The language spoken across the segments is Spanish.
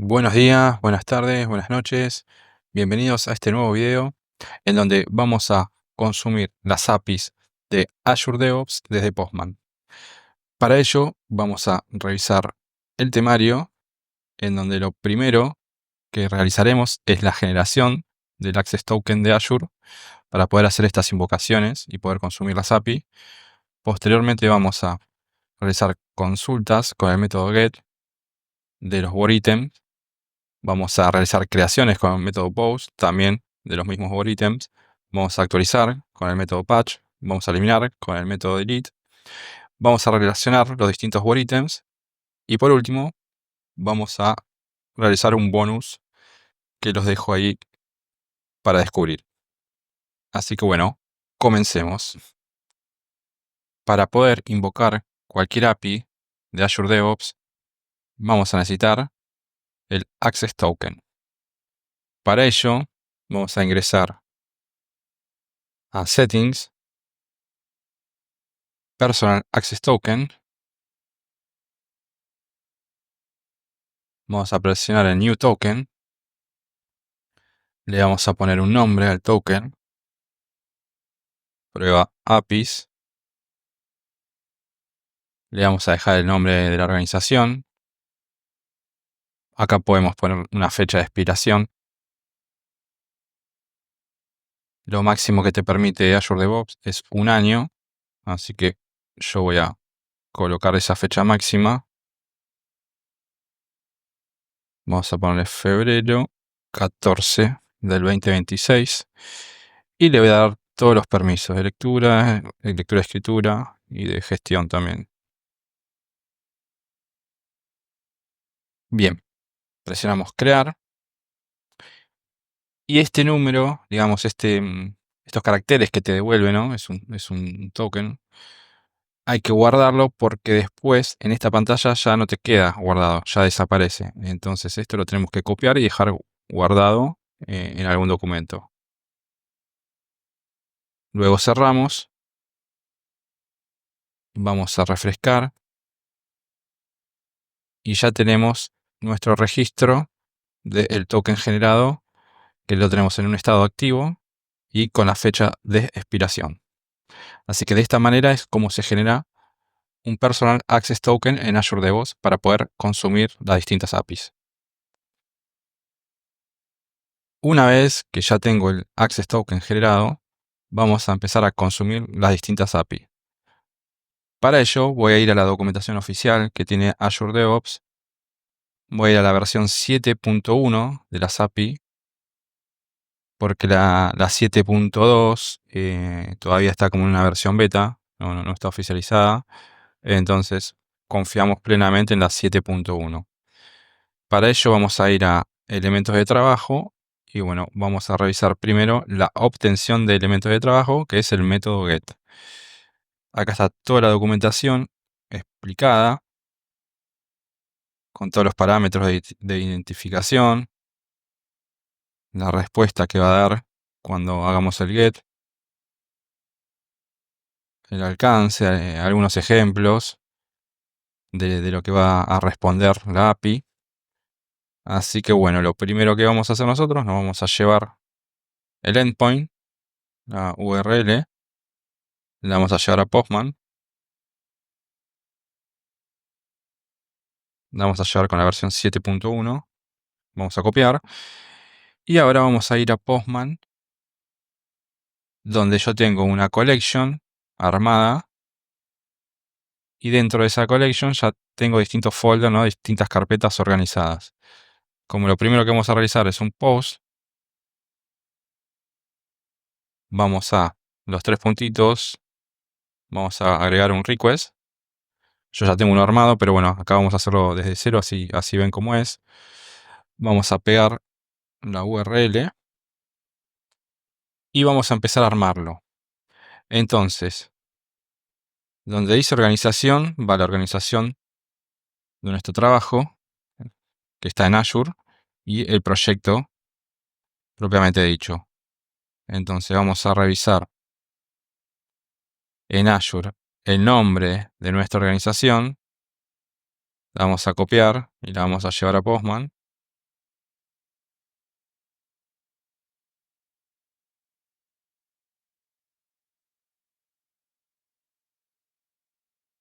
Buenos días, buenas tardes, buenas noches. Bienvenidos a este nuevo video en donde vamos a consumir las APIs de Azure DevOps desde Postman. Para ello vamos a revisar el temario en donde lo primero que realizaremos es la generación del Access Token de Azure para poder hacer estas invocaciones y poder consumir las API. Posteriormente vamos a realizar consultas con el método get de los WordItems. Vamos a realizar creaciones con el método post, también de los mismos WordItems. Vamos a actualizar con el método patch. Vamos a eliminar con el método delete. Vamos a relacionar los distintos WordItems. Y por último, vamos a realizar un bonus que los dejo ahí para descubrir. Así que bueno, comencemos. Para poder invocar cualquier API de Azure DevOps, vamos a necesitar el Access Token. Para ello, vamos a ingresar a Settings, Personal Access Token. Vamos a presionar el New Token. Le vamos a poner un nombre al token. Prueba APIs. Le vamos a dejar el nombre de la organización. Acá podemos poner una fecha de expiración. Lo máximo que te permite Azure DevOps es un año. Así que yo voy a colocar esa fecha máxima. Vamos a ponerle febrero 14 del 2026. Y le voy a dar todos los permisos de lectura, escritura y de gestión también. Bien, presionamos crear. Y este número, digamos, estos caracteres que te devuelve, ¿no? Es un token. Hay que guardarlo porque después en esta pantalla ya no te queda guardado, ya desaparece. Entonces esto lo tenemos que copiar y dejar guardado en algún documento. Luego cerramos. Vamos a refrescar. Y ya tenemos nuestro registro del token generado, que lo tenemos en un estado activo y con la fecha de expiración. Así que de esta manera es como se genera un Personal Access Token en Azure DevOps para poder consumir las distintas APIs. Una vez que ya tengo el Access Token generado, vamos a empezar a consumir las distintas APIs. Para ello voy a ir a la documentación oficial que tiene Azure DevOps. Voy a ir a la versión 7.1 de las API, porque la 7.2 todavía está como en una versión beta, no está oficializada. Entonces confiamos plenamente en la 7.1. Para ello vamos a ir a elementos de trabajo y bueno, vamos a revisar primero la obtención de elementos de trabajo, que es el método get. Acá está toda la documentación explicada con todos los parámetros de identificación, la respuesta que va a dar cuando hagamos el get, el alcance, algunos ejemplos de lo que va a responder la API. Así que bueno, lo primero que vamos a hacer nosotros, nos vamos a llevar el endpoint, la URL, la vamos a llevar a Postman, la vamos a llevar con la versión 7.1, vamos a copiar, y ahora vamos a ir a Postman, donde yo tengo una collection armada, y dentro de esa collection ya tengo distintos folders, ¿no? Distintas carpetas organizadas. Como lo primero que vamos a realizar es un post, vamos a los tres puntitos, vamos a agregar un request. Yo ya tengo uno armado, pero bueno, acá vamos a hacerlo desde cero, así ven cómo es. Vamos a pegar la URL y vamos a empezar a armarlo. Entonces, donde dice organización, va la organización de nuestro trabajo, que está en Azure, y el proyecto propiamente dicho. Entonces vamos a revisar en Azure el nombre de nuestra organización, la vamos a copiar y la vamos a llevar a Postman.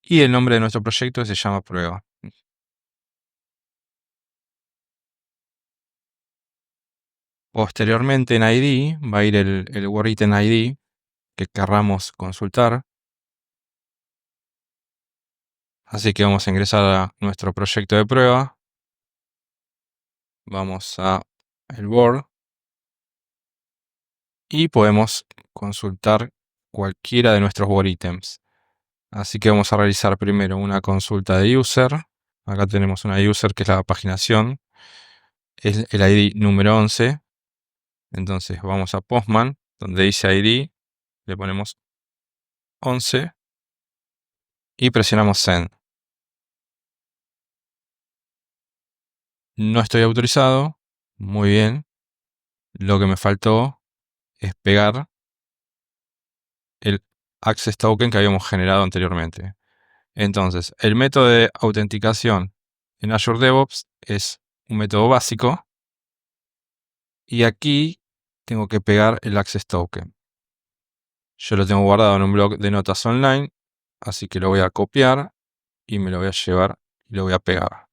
y el nombre de nuestro proyecto se llama prueba. Posteriormente en ID va a ir el WordItem ID que querramos consultar. Así que vamos a ingresar a nuestro proyecto de prueba. Vamos a el Word y podemos consultar cualquiera de nuestros WordItems. Así que vamos a realizar primero una consulta de user. Acá tenemos una user que es la paginación. Es el ID número 11. Entonces vamos a Postman, donde dice ID, le ponemos 11 y presionamos Send. No estoy autorizado. Muy bien. Lo que me faltó es pegar el Access Token que habíamos generado anteriormente. Entonces, el método de autenticación en Azure DevOps es un método básico. Y aquí tengo que pegar el Access Token. Yo lo tengo guardado en un blog de notas online, así que lo voy a copiar y me lo voy a llevar y lo voy a pegar.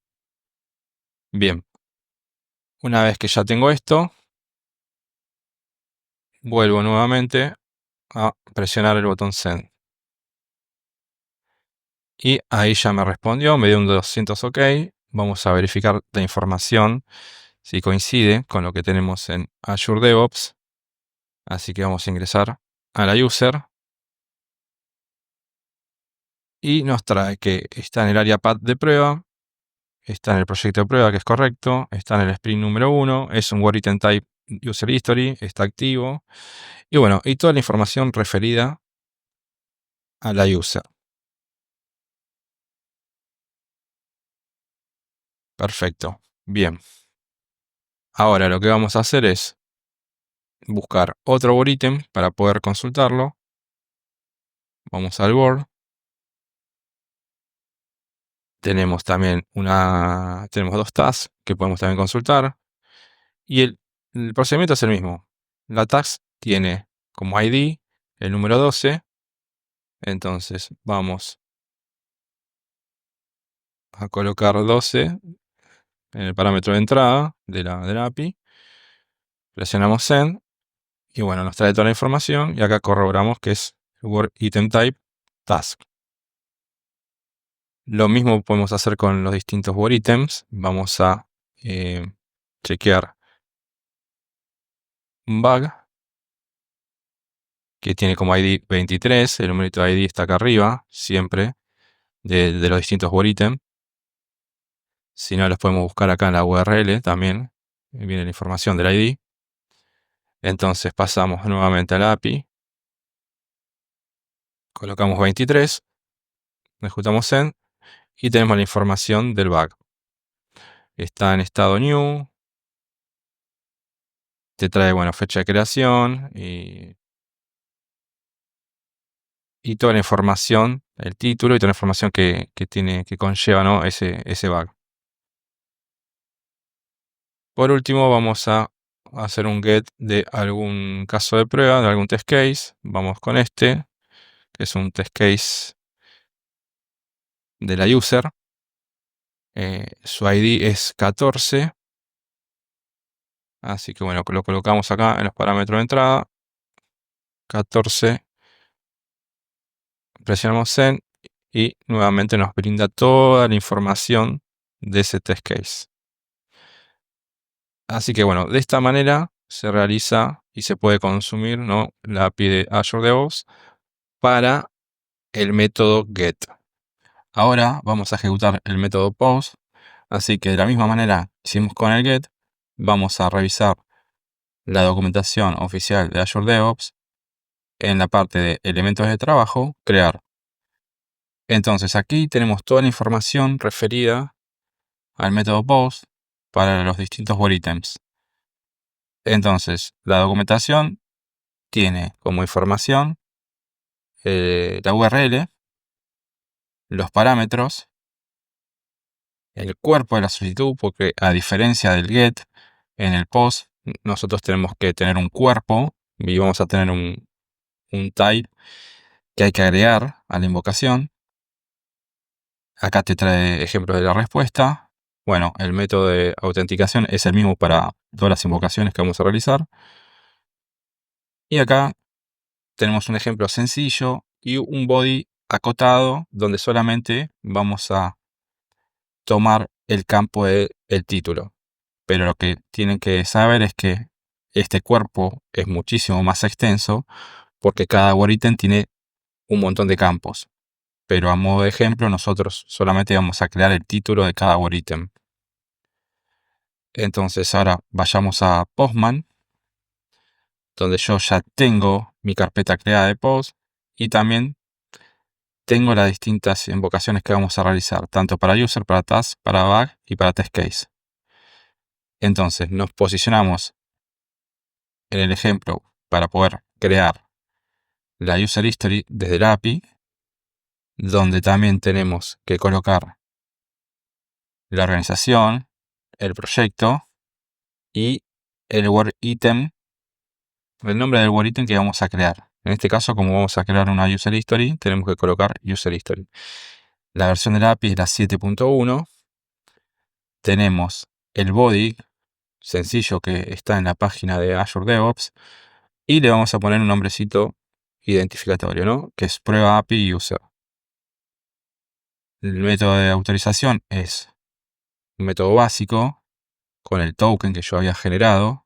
Bien, una vez que ya tengo esto, vuelvo nuevamente a presionar el botón Send. Y ahí ya me respondió, me dio un 200 OK. Vamos a verificar la información si coincide con lo que tenemos en Azure DevOps. Así que vamos a ingresar a la user. Y nos trae que está en el área path de prueba, está en el proyecto de prueba, que es correcto, está en el sprint número 1, es un WordItem Type User History, está activo. Y bueno, y toda la información referida a la user. Perfecto. Bien. Ahora lo que vamos a hacer es buscar otro WordItem para poder consultarlo. Vamos al Word. Tenemos también tenemos dos tags que podemos también consultar. Y el procedimiento es el mismo. La tag tiene como ID el número 12. Entonces vamos a colocar 12 en el parámetro de entrada de la API. Presionamos Send. Y bueno, nos trae toda la información. Y acá corroboramos que es Word Item Type Task. Lo mismo podemos hacer con los distintos Word Items. Vamos a chequear un bug que tiene como ID 23. El numerito de ID está acá arriba, siempre, de los distintos Word Items. Si no, los podemos buscar acá en la URL también. Viene la información del ID. Entonces pasamos nuevamente a la API. Colocamos 23. Ejecutamos Send. Y tenemos la información del bug. Está en estado new. Te trae, bueno, fecha de creación y toda la información, el título y toda la información que conlleva, ¿no? ese bug. Por último, vamos a hacer un get de algún caso de prueba, de algún test case. Vamos con este, que es un test case de la user. Su ID es 14. Así que bueno, lo colocamos acá en los parámetros de entrada. 14. Presionamos Send y nuevamente nos brinda toda la información de ese test case. Así que bueno, de esta manera se realiza y se puede consumir, ¿no?, la API de Azure DevOps para el método get. Ahora vamos a ejecutar el método post. Así que de la misma manera que hicimos con el get, vamos a revisar la documentación oficial de Azure DevOps en la parte de elementos de trabajo, crear. Entonces aquí tenemos toda la información referida al método post para los distintos Word Items. Entonces, la documentación tiene como información la URL, los parámetros, el cuerpo de la solicitud, porque a diferencia del get, en el post nosotros tenemos que tener un cuerpo y vamos a tener un type que hay que agregar a la invocación. Acá te trae ejemplos de la respuesta. Bueno, el método de autenticación es el mismo para todas las invocaciones que vamos a realizar. Y acá tenemos un ejemplo sencillo y un body acotado donde solamente vamos a tomar el campo del título. Pero lo que tienen que saber es que este cuerpo es muchísimo más extenso porque cada word item tiene un montón de campos. Pero a modo de ejemplo, nosotros solamente vamos a crear el título de cada word item. Entonces ahora vayamos a Postman, donde yo ya tengo mi carpeta creada de post y también tengo las distintas invocaciones que vamos a realizar, tanto para user, para task, para bug y para test case. Entonces nos posicionamos en el ejemplo para poder crear la user history desde la API, donde también tenemos que colocar la organización, el proyecto y el word item, el nombre del word item que vamos a crear. En este caso, como vamos a crear una user history, tenemos que colocar user history. La versión de la API es la 7.1. Tenemos el body sencillo que está en la página de Azure DevOps y le vamos a poner un nombrecito identificatorio, ¿no? Que es prueba API user. El método de autorización es un método básico con el token que yo había generado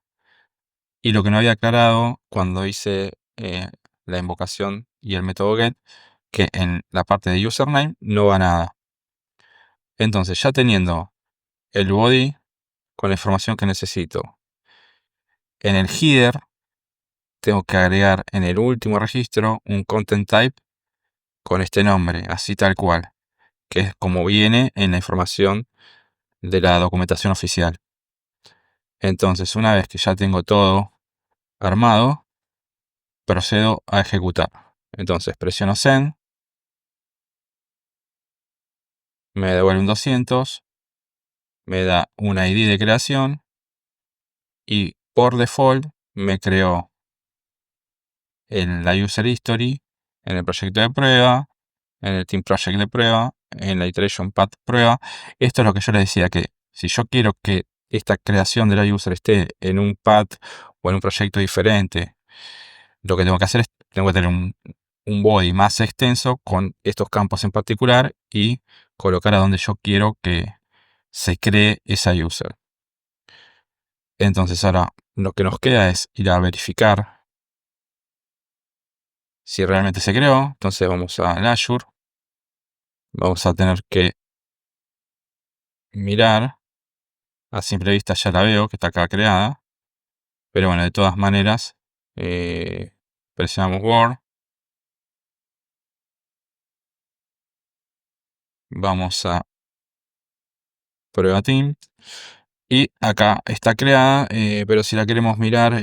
y lo que no había aclarado cuando hice la invocación y el método get, que en la parte de username no va nada. Entonces, ya teniendo el body con la información que necesito, en el header tengo que agregar en el último registro un content type con este nombre, así tal cual, que es como viene en la información de la documentación oficial. Entonces, una vez que ya tengo todo armado, procedo a ejecutar. Entonces, presiono Send, me devuelve un 200, me da un ID de creación y por default me creó en la User History, en el proyecto de prueba, en el Team Project de prueba, en la Iteration Path prueba. Esto es lo que yo les decía, que si yo quiero que esta creación de la user esté en un path o en un proyecto diferente, lo que tengo que hacer es, tengo que tener un body más extenso con estos campos en particular y colocar a donde yo quiero que se cree esa user. Entonces ahora lo que nos queda es ir a verificar si realmente se creó. Entonces vamos a Azure. Vamos a tener que mirar. A simple vista ya la veo que está acá creada. Pero bueno, de todas maneras, presionamos Word. Vamos a prueba team. Y acá está creada, pero si la queremos mirar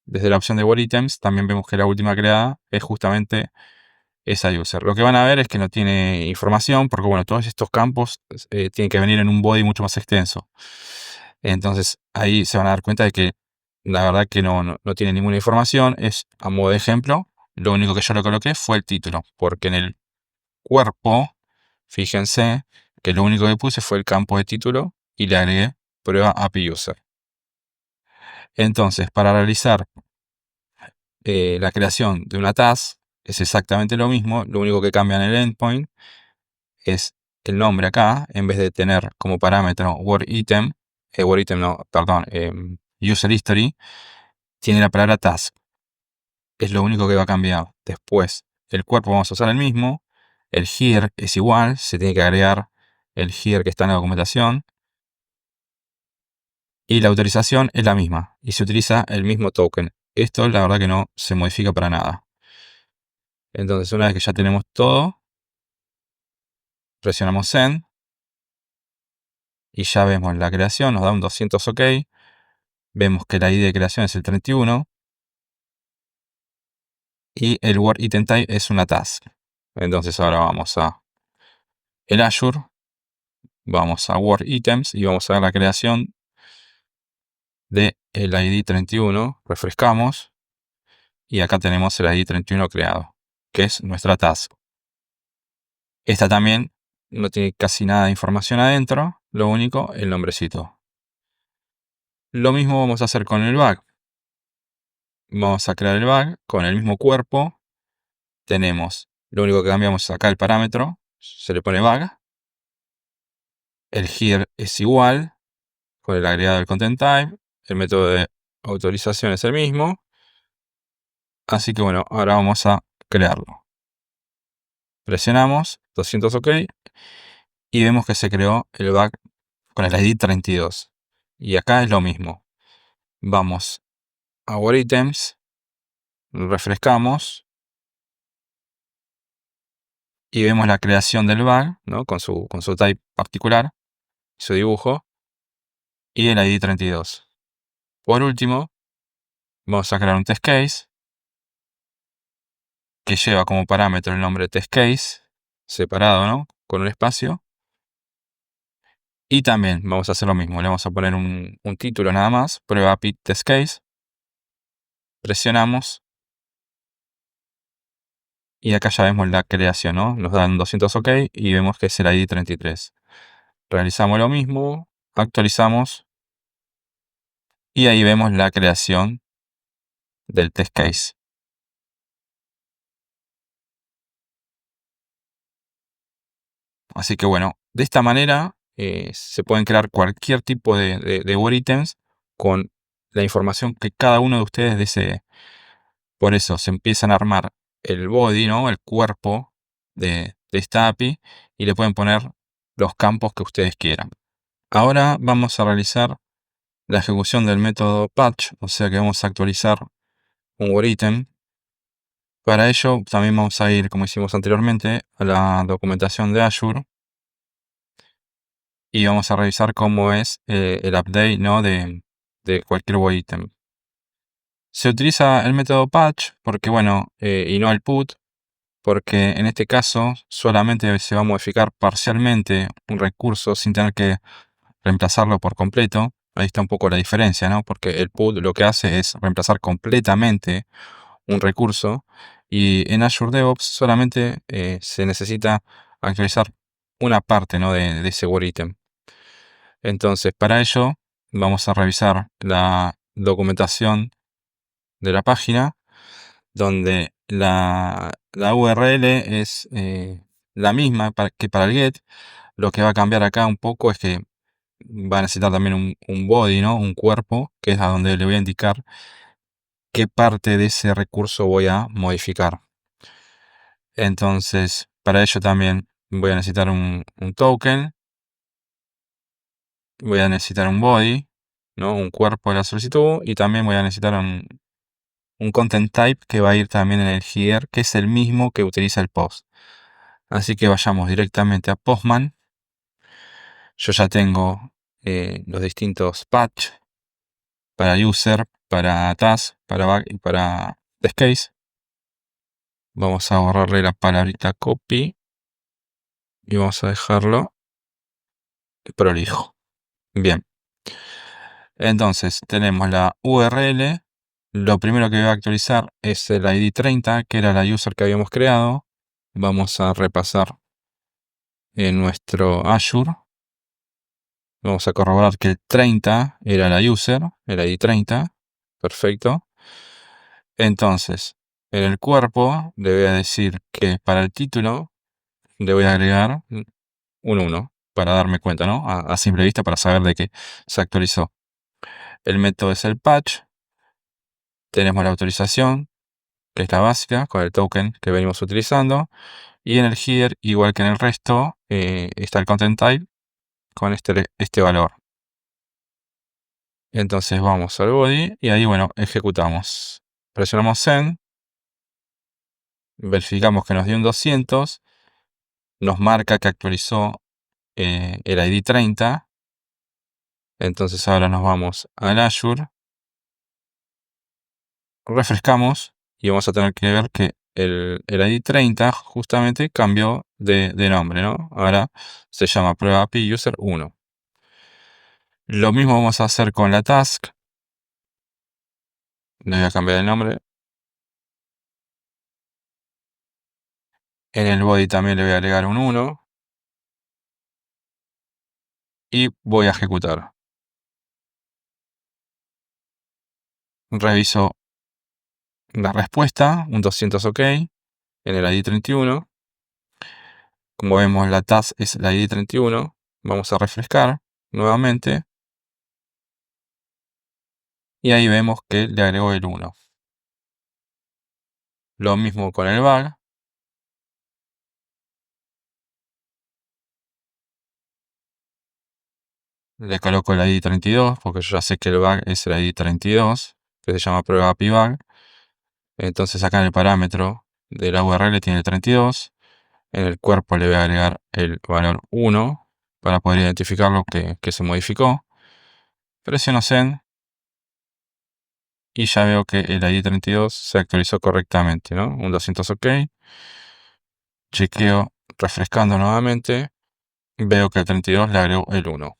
desde la opción de Word Items, también vemos que la última creada es justamente esa user. Lo que van a ver es que no tiene información, porque bueno, todos estos campos tienen que venir en un body mucho más extenso. Entonces ahí se van a dar cuenta de que la verdad que no tiene ninguna información. Es a modo de ejemplo. Lo único que yo le coloqué fue el título, porque en el cuerpo, fíjense que lo único que puse fue el campo de título y le agregué prueba API user. Entonces, para realizar la creación de una task es exactamente lo mismo. Lo único que cambia en el endpoint es el nombre acá. En vez de tener como parámetro word item, user history, tiene la palabra task. Es lo único que va a cambiar. Después, el cuerpo vamos a usar el mismo. El here es igual. Se tiene que agregar el here que está en la documentación. Y la autorización es la misma. Y se utiliza el mismo token. Esto la verdad que no se modifica para nada. Entonces, una vez que ya tenemos todo, presionamos Send. Y ya vemos la creación. Nos da un 200 OK. Vemos que la ID de creación es el 31. Y el word item type es una task. Entonces ahora vamos a el Azure. Vamos a Word Items y vamos a ver la creación de el ID 31. Refrescamos y acá tenemos el ID 31 creado, que es nuestra task. Esta también no tiene casi nada de información adentro, lo único, el nombrecito. Lo mismo vamos a hacer con el bug. Vamos a crear el bug con el mismo cuerpo. Tenemos, lo único que cambiamos es acá el parámetro, se le pone bug. El here es igual, con el agregado del content type. El método de autorización es el mismo. Así que bueno, ahora vamos a crearlo. Presionamos 200 OK y vemos que se creó el bug con el ID 32. Y acá es lo mismo. Vamos a Our Items, refrescamos y vemos la creación del bug, ¿no? con su type particular, su dibujo y el ID 32. Por último, vamos a crear un test case que lleva como parámetro el nombre test case, separado, ¿no? Con un espacio. Y también vamos a hacer lo mismo, le vamos a poner un título nada más, prueba API test case. Presionamos y acá ya vemos la creación, ¿no? Nos dan 200 OK y vemos que es el ID 33. Realizamos lo mismo, actualizamos y ahí vemos la creación del test case. Así que bueno, de esta manera se pueden crear cualquier tipo de word items con la información que cada uno de ustedes desee. Por eso se empiezan a armar el body, ¿no? El cuerpo de esta API y le pueden poner los campos que ustedes quieran. Ahora vamos a realizar la ejecución del método patch, o sea que vamos a actualizar un word item. Para ello también vamos a ir, como hicimos anteriormente, a la documentación de Azure y vamos a revisar cómo es el update, ¿no? de cualquier word item. Se utiliza el método patch porque, bueno, y no el put, porque en este caso solamente se va a modificar parcialmente un recurso sin tener que reemplazarlo por completo. Ahí está un poco la diferencia, ¿no? Porque el put lo que hace es reemplazar completamente un recurso y en Azure DevOps solamente se necesita actualizar una parte, ¿no? de ese word item. Entonces, para ello vamos a revisar la documentación de la página donde la URL es la misma que para el get. Lo que va a cambiar acá un poco es que va a necesitar también un body, ¿no? Un cuerpo, que es a donde le voy a indicar qué parte de ese recurso voy a modificar. Entonces, para ello también voy a necesitar un token, voy a necesitar un body, ¿no? Un cuerpo de la solicitud, y también voy a necesitar un content type que va a ir también en el here, que es el mismo que utiliza el post. Así que vayamos directamente a Postman. Yo ya tengo los distintos patch para user, para task, para bug y para test case. Vamos a borrarle la palabrita copy y vamos a dejarlo prolijo. Bien. Entonces tenemos la URL. Lo primero que voy a actualizar es el ID 30, que era la user que habíamos creado. Vamos a repasar en nuestro Azure. Vamos a corroborar que el 30 era la user, el ID 30. Perfecto. Entonces, en el cuerpo le voy a decir que para el título le voy a agregar un 1 para darme cuenta, ¿no? A simple vista, para saber de que se actualizó. El método es el patch. Tenemos la autorización, que es la básica, con el token que venimos utilizando. Y en el header, igual que en el resto, está el content type con este valor. Entonces vamos al body y ahí, bueno, ejecutamos. Presionamos send. Verificamos que nos dio un 200. Nos marca que actualizó el ID 30. Entonces ahora nos vamos al Azure. Refrescamos y vamos a tener que ver que el ID 30 justamente cambió de nombre, ¿no? Ahora se llama prueba API user 1. Lo mismo vamos a hacer con la task. Le voy a cambiar el nombre. En el body también le voy a agregar un 1. y voy a ejecutar. Reviso la respuesta, un 200 OK, en el ID 31. Como vemos, la task es la ID 31. Vamos a refrescar nuevamente. Y ahí vemos que le agregó el 1. Lo mismo con el bug. Le coloco el ID 32, porque yo ya sé que el bug es el ID 32, que se llama prueba API bug. Entonces acá en el parámetro de la URL tiene el 32. En el cuerpo le voy a agregar el valor 1 para poder identificar lo que se modificó. Presiono Send y ya veo que el ID 32 se actualizó correctamente, ¿no? Un 200 OK. Chequeo refrescando nuevamente. Veo que el 32 le agregó el 1.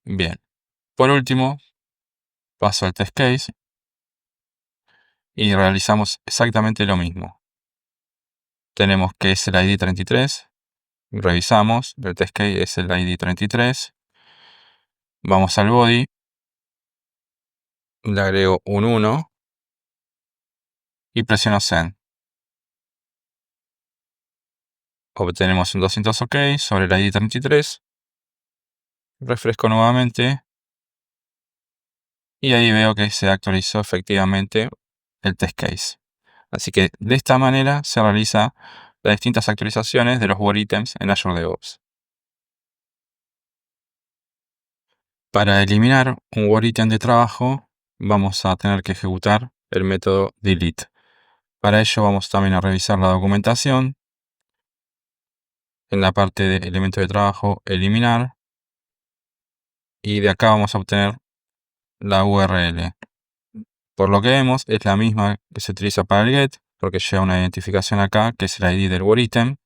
Bien. Por último, paso al test case y realizamos exactamente lo mismo. Tenemos que es el ID 33. Revisamos. El test case es el ID 33. Vamos al body. Le agrego un 1 y presiono Send. Obtenemos un 200 OK sobre el ID 33. Refresco nuevamente. Y ahí veo que se actualizó efectivamente el test case. Así que de esta manera se realiza las distintas actualizaciones de los Word Items en Azure DevOps. Para eliminar un Word Item de trabajo, vamos a tener que ejecutar el método delete. Para ello vamos también a revisar la documentación. En la parte de elementos de trabajo, eliminar. Y de acá vamos a obtener la URL. Por lo que vemos, es la misma que se utiliza para el get, porque lleva una identificación acá, que es el ID del Word Item.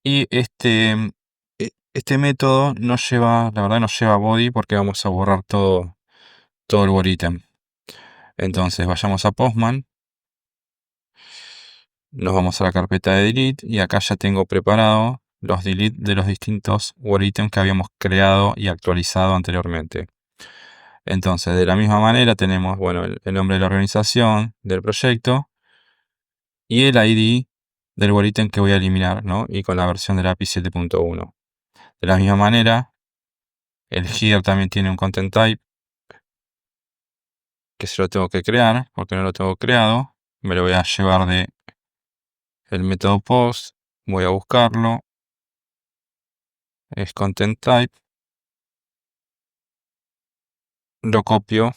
Y este método no lleva, la verdad no lleva body, porque vamos a borrar todo el Word Item. Entonces vayamos a Postman. Nos vamos a la carpeta de delete y acá ya tengo preparado los delete de los distintos Word Items que habíamos creado y actualizado anteriormente. Entonces, de la misma manera tenemos, bueno, el nombre de la organización, del proyecto y el ID del Word Item que voy a eliminar, ¿no? Y con la versión del API 7.1. De la misma manera, el here también tiene un content type que se lo tengo que crear, porque no lo tengo creado. Me lo voy a llevar de el método post, voy a buscarlo, es content type, lo copio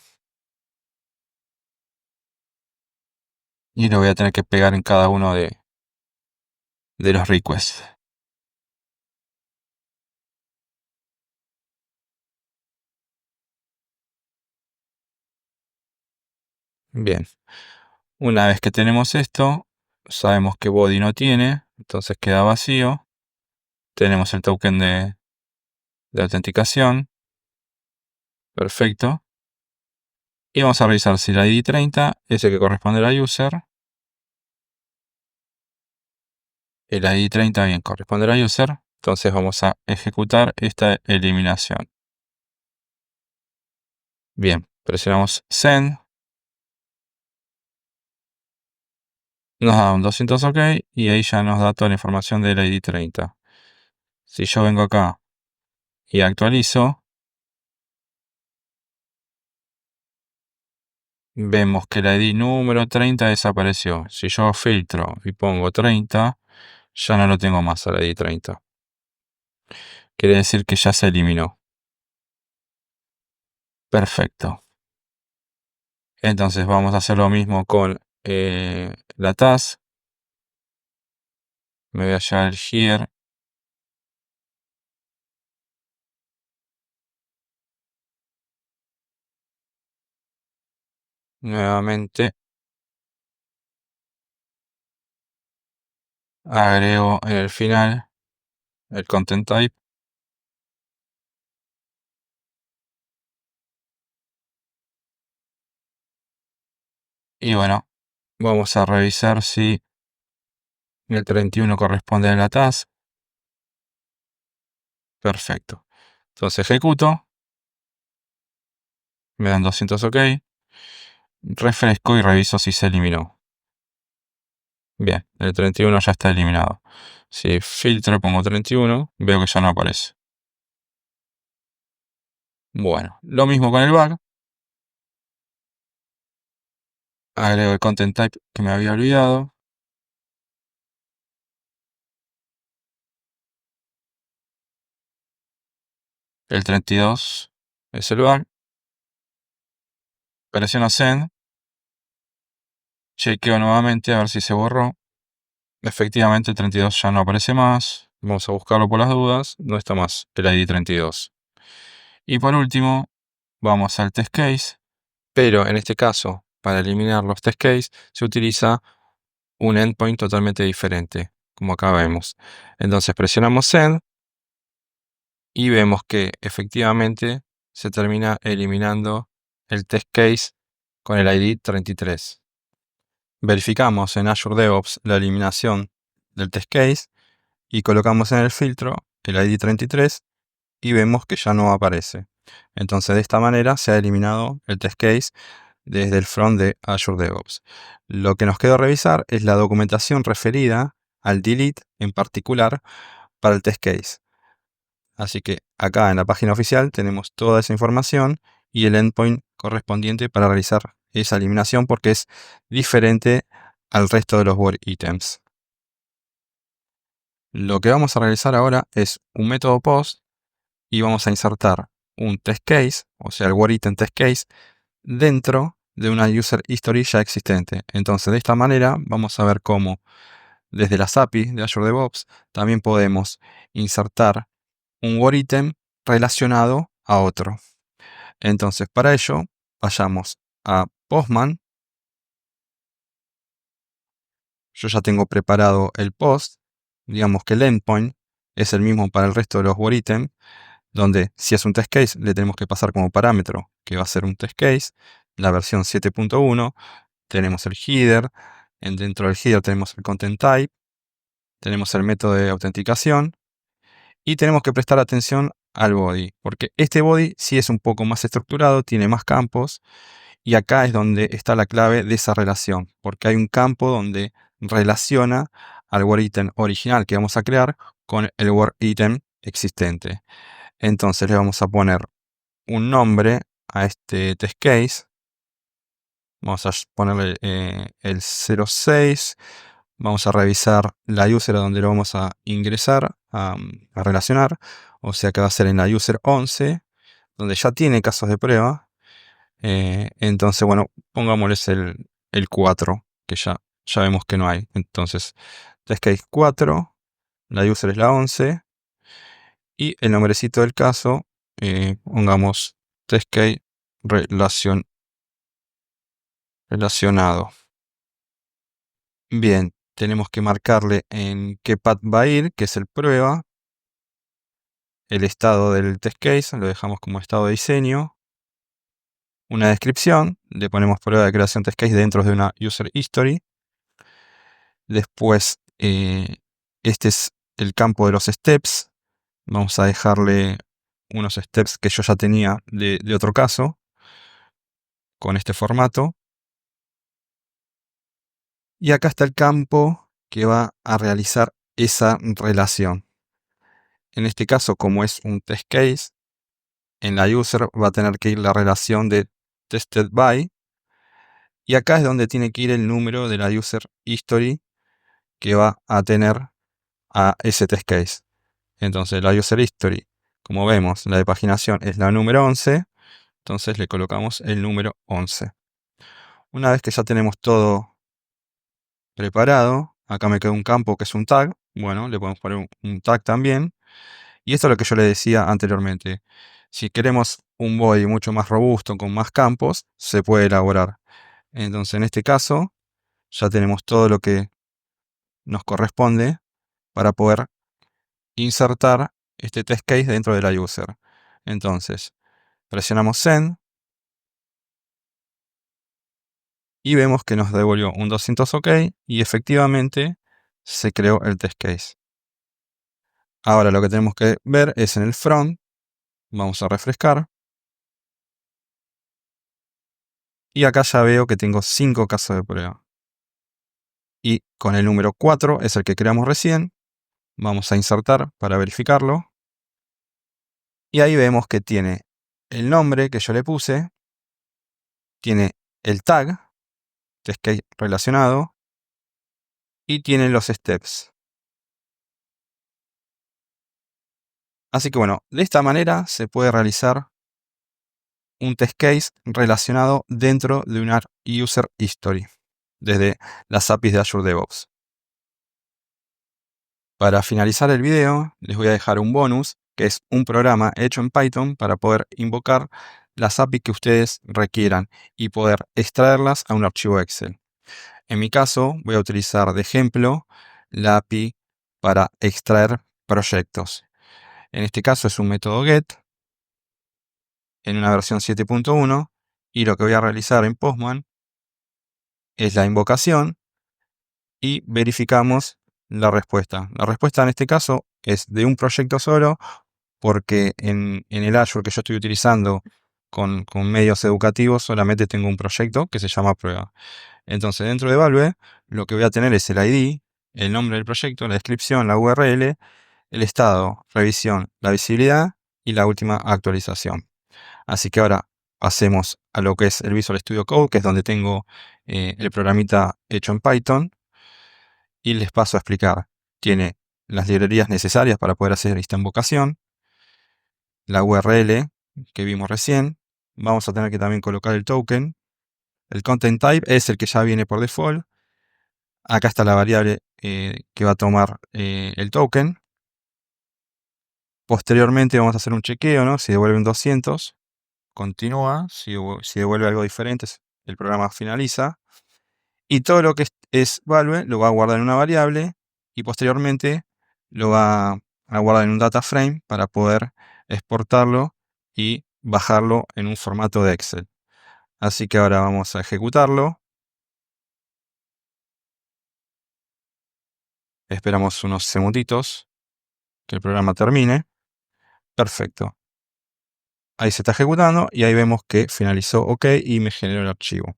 y lo voy a tener que pegar en cada uno de los requests. Bien, una vez que tenemos esto, sabemos que body no tiene, entonces queda vacío. Tenemos el token de autenticación. Perfecto. Y vamos a revisar si el ID 30 es el que corresponde a la user. El ID 30 bien corresponde a la user. Entonces vamos a ejecutar esta eliminación. Bien, presionamos Send. Nos da un 200 OK y ahí ya nos da toda la información del ID 30. Si yo vengo acá y actualizo, vemos que el ID número 30 desapareció. Si yo filtro y pongo 30, ya no lo tengo más al ID 30. Quiere decir que ya se eliminó. Perfecto. Entonces vamos a hacer lo mismo con la task. Me voy a llevar el here. Nuevamente agrego en el final el content type. Y bueno, vamos a revisar si el 31 corresponde a la task. Perfecto. Entonces ejecuto, me dan 200 OK, refresco y reviso si se eliminó. Bien, el 31 ya está eliminado. Si filtro pongo 31, veo que ya no aparece. Bueno, lo mismo con el bug. Agrego el content type que me había olvidado. El 32 es el bug. Presiono send. Chequeo nuevamente a ver si se borró. Efectivamente el 32 ya no aparece más. Vamos a buscarlo por las dudas. No está más el ID 32. Y por último, vamos al test case. Pero en este caso, para eliminar los test case, se utiliza un endpoint totalmente diferente, como acá vemos. Entonces presionamos send y vemos que efectivamente se termina eliminando el test case con el ID 33. Verificamos en Azure DevOps la eliminación del test case y colocamos en el filtro el ID 33 y vemos que ya no aparece. Entonces de esta manera se ha eliminado el test case desde el front de Azure DevOps. Lo que nos quedó revisar es la documentación referida al delete en particular para el test case. Así que acá en la página oficial tenemos toda esa información y el endpoint correspondiente para realizar esa eliminación porque es diferente al resto de los word items. Lo que vamos a realizar ahora es un método post y vamos a insertar un test case, o sea el word item test case, dentro de una user history ya existente. Entonces de esta manera vamos a ver cómo desde las APIs de Azure DevOps también podemos insertar un word item relacionado a otro. Entonces para ello vayamos a Postman. Yo ya tengo preparado el post. Digamos que el endpoint es el mismo para el resto de los word items, donde si es un test case le tenemos que pasar como parámetro que va a ser un test case, la versión 7.1, tenemos el header, dentro del header tenemos el content type, tenemos el método de autenticación y tenemos que prestar atención al body, porque este body sí es un poco más estructurado, tiene más campos y acá es donde está la clave de esa relación, porque hay un campo donde relaciona al word item original que vamos a crear con el word item existente. Entonces le vamos a poner un nombre a este test case. Vamos a ponerle el 06. Vamos a revisar la user a donde lo vamos a ingresar, a relacionar. O sea que va a ser en la user 11, donde ya tiene casos de prueba. Entonces, bueno, pongámosles el 4, que ya vemos que no hay. Entonces, test case 4, la user es la 11. Y el nombrecito del caso, pongamos test case relacionado. Bien, tenemos que marcarle en qué path va a ir, que es el prueba. El estado del test case lo dejamos como estado de diseño. Una descripción, le ponemos prueba de creación test case dentro de una user history. Después, este es el campo de los steps. Vamos a dejarle unos steps que yo ya tenía de otro caso, con este formato. Y acá está el campo que va a realizar esa relación. En este caso, como es un test case, en la user va a tener que ir la relación de tested by. Y acá es donde tiene que ir el número de la user history que va a tener a ese test case. Entonces la user history, como vemos, la de paginación es la número 11. Entonces le colocamos el número 11. Una vez que ya tenemos todo preparado, acá me queda un campo que es un tag. Bueno, le podemos poner un tag también. Y esto es lo que yo le decía anteriormente. Si queremos un body mucho más robusto, con más campos, se puede elaborar. Entonces, en este caso, ya tenemos todo lo que nos corresponde para poder insertar este test case dentro de la user. Entonces, presionamos Send y vemos que nos devolvió un 200 OK y efectivamente se creó el test case. Ahora lo que tenemos que ver es en el front. Vamos a refrescar. Y acá ya veo que tengo 5 casos de prueba. Y con el número 4 es el que creamos recién. Vamos a insertar para verificarlo. Y ahí vemos que tiene el nombre que yo le puse, tiene el tag, test case relacionado, y tiene los steps. Así que bueno, de esta manera se puede realizar un test case relacionado dentro de una User History, desde las APIs de Azure DevOps. Para finalizar el video, les voy a dejar un bonus, que es un programa hecho en Python para poder invocar las APIs que ustedes requieran y poder extraerlas a un archivo Excel. En mi caso, voy a utilizar de ejemplo la API para extraer proyectos. En este caso es un método get en una versión 7.1 y lo que voy a realizar en Postman es la invocación y verificamos la respuesta. La respuesta en este caso es de un proyecto solo porque en el Azure que yo estoy utilizando con medios educativos solamente tengo un proyecto que se llama prueba. Entonces dentro de Valve lo que voy a tener es el ID, el nombre del proyecto, la descripción, la URL, el estado, revisión, la visibilidad y la última actualización. Así que ahora pasemos a lo que es el Visual Studio Code, que es donde tengo el programita hecho en Python, y les paso a explicar. Tiene las librerías necesarias para poder hacer esta invocación, la URL que vimos recién, vamos a tener que también colocar el token, el content type es el que ya viene por default, acá está la variable que va a tomar el token. Posteriormente vamos a hacer un chequeo, ¿no? Si devuelve un 200, continúa. Si devuelve algo diferente, el programa finaliza. Y todo lo que es Valve lo va a guardar en una variable y posteriormente lo va a guardar en un data frame para poder exportarlo y bajarlo en un formato de Excel. Así que ahora vamos a ejecutarlo. Esperamos unos segunditos que el programa termine. Perfecto. Ahí se está ejecutando y ahí vemos que finalizó OK y me generó el archivo.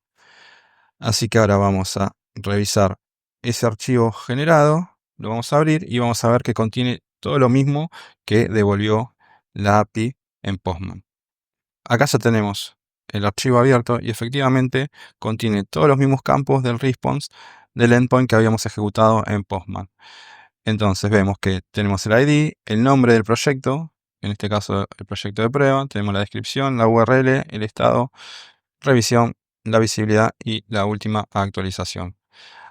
Así que ahora vamos a revisar ese archivo generado, lo vamos a abrir y vamos a ver que contiene todo lo mismo que devolvió la API en Postman. Acá ya tenemos el archivo abierto y efectivamente contiene todos los mismos campos del response del endpoint que habíamos ejecutado en Postman. Entonces vemos que tenemos el ID, el nombre del proyecto, en este caso el proyecto de prueba, tenemos la descripción, la URL, el estado, revisión, la visibilidad y la última actualización.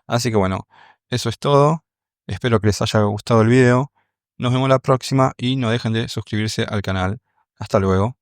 Así que bueno, eso es todo. Espero que les haya gustado el video. Nos vemos la próxima y no dejen de suscribirse al canal. Hasta luego.